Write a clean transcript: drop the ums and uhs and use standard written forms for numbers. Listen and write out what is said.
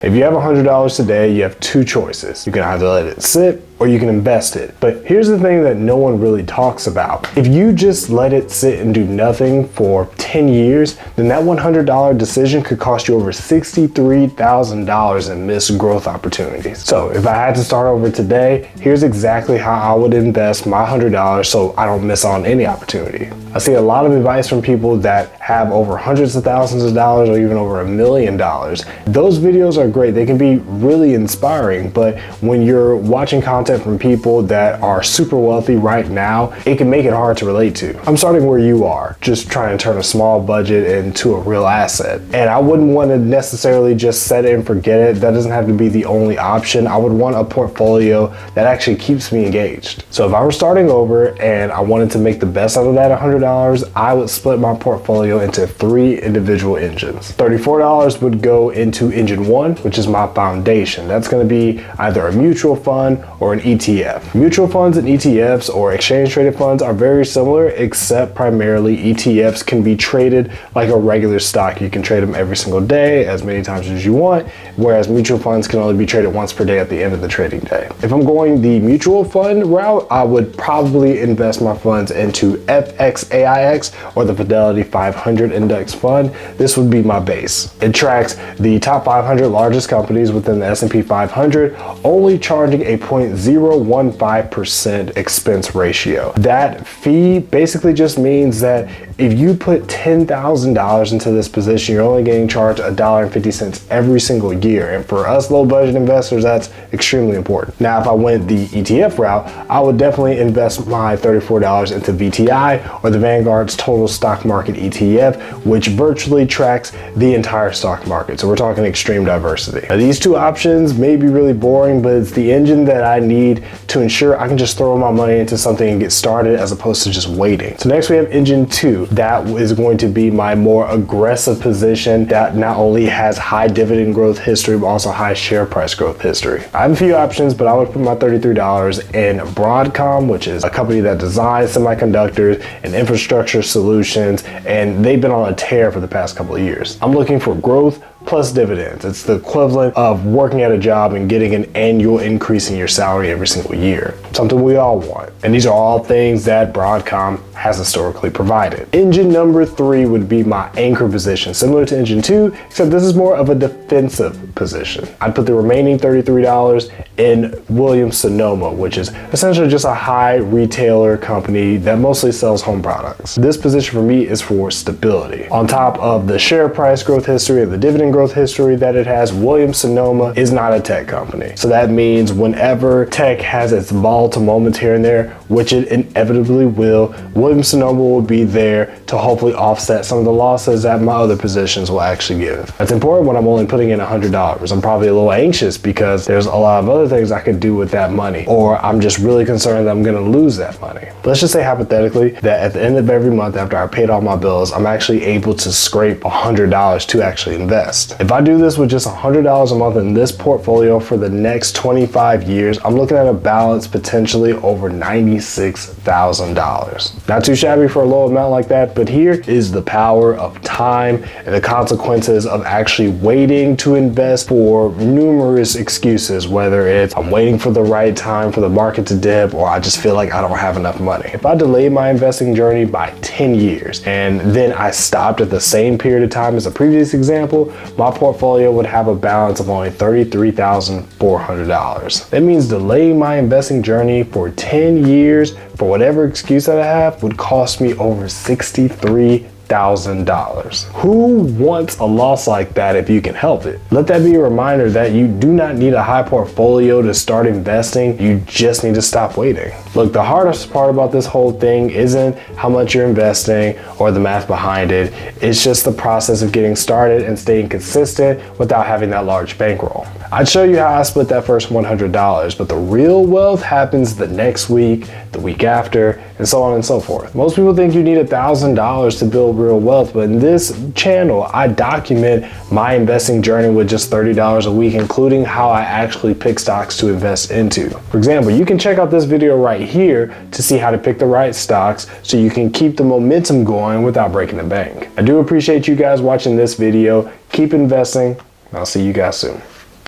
If you have $100 today, you have two choices. You can either let it sit or you can invest it. But here's the thing that no one really talks about. If you just let it sit and do nothing for 10 years, then that $100 decision could cost you over $63,000 in missed growth opportunities. So if I had to start over today, here's exactly how I would invest my $100 so I don't miss on any opportunity. I see a lot of advice from people that have over hundreds of thousands of dollars or even over $1 million. Those videos are great. They can be really inspiring, but when you're watching content from people that are super wealthy right now, it can make it hard to relate to. I'm starting where you are, just trying to turn a small budget into a real asset. And I wouldn't want to necessarily just set it and forget it. That doesn't have to be the only option. I would want a portfolio that actually keeps me engaged. So if I were starting over and I wanted to make the best out of that $100, I would split my portfolio into 3 individual engines. $34 would go into engine 1, which is my foundation. That's going to be either a mutual fund or an ETF. Mutual funds and ETFs or exchange traded funds are very similar, except primarily ETFs can be traded like a regular stock. You can trade them every single day, as many times as you want, whereas mutual funds can only be traded once per day at the end of the trading day. If I'm going the mutual fund route, I would probably invest my funds into FXAIX or the Fidelity 500 Index Fund. This would be my base. It tracks the top 500 largest companies within the S&P 500, only charging a 0.015% expense ratio. That fee basically just means that if you put $10,000 into this position, you're only getting charged $1.50 every single year. And for us low budget investors, that's extremely important. Now, if I went the ETF route, I would definitely invest my $34 into VTI or the Vanguard's Total Stock Market ETF, which virtually tracks the entire stock market. So we're talking extreme diversity. Now, these two options may be really boring, but it's the engine that I need to ensure I can just throw my money into something and get started as opposed to just waiting. So next we have engine 2. That is going to be my more aggressive position that not only has high dividend growth history, but also high share price growth history. I have a few options, but I would put my $33 in Broadcom, which is a company that designs semiconductors and infrastructure solutions, and they've been on a tear for the past couple of years. I'm looking for growth plus dividends. It's the equivalent of working at a job and getting an annual increase in your salary every single year. Something we all want. And these are all things that Broadcom has historically provided. Engine number 3 would be my anchor position, similar to engine 2, except this is more of a defensive position. I'd put the remaining $33 in Williams-Sonoma, which is essentially just a high retailer company that mostly sells home products. This position for me is for stability. On top of the share price growth history and the dividend growth history that it has, Williams-Sonoma is not a tech company. So that means whenever tech has its volatile moments here and there, which it inevitably will, Williams-Sonoma will be there to hopefully offset some of the losses that my other positions will actually give. That's important when I'm only putting in $100. I'm probably a little anxious because there's a lot of other things I could do with that money, or I'm just really concerned that I'm gonna lose that money. But let's just say hypothetically that at the end of every month after I paid all my bills, I'm actually able to scrape $100 to actually invest. If I do this with just $100 a month in this portfolio for the next 25 years, I'm looking at a balance potentially over $96,000. Not too shabby for a low amount like that, but here is the power of time and the consequences of actually waiting to invest for numerous excuses, whether it's I'm waiting for the right time for the market to dip, or I just feel like I don't have enough money. If I delay my investing journey by 10 years and then I stopped at the same period of time as the previous example, my portfolio would have a balance of only $33,400. That means delaying my investing journey for 10 years for whatever excuse that I have would cost me over $63,000. Who wants a loss like that if you can help it? Let that be a reminder that you do not need a high portfolio to start investing. You just need to stop waiting. Look, the hardest part about this whole thing isn't how much you're investing or the math behind it. It's just the process of getting started and staying consistent without having that large bankroll. I'd show you how I split that first $100, but the real wealth happens the next week, the week after, and so on and so forth. Most people think you need $1,000 to build real wealth, but in this channel, I document my investing journey with just $30 a week, including how I actually pick stocks to invest into. For example, you can check out this video right here to see how to pick the right stocks so you can keep the momentum going without breaking the bank. I do appreciate you guys watching this video. Keep investing, and I'll see you guys soon.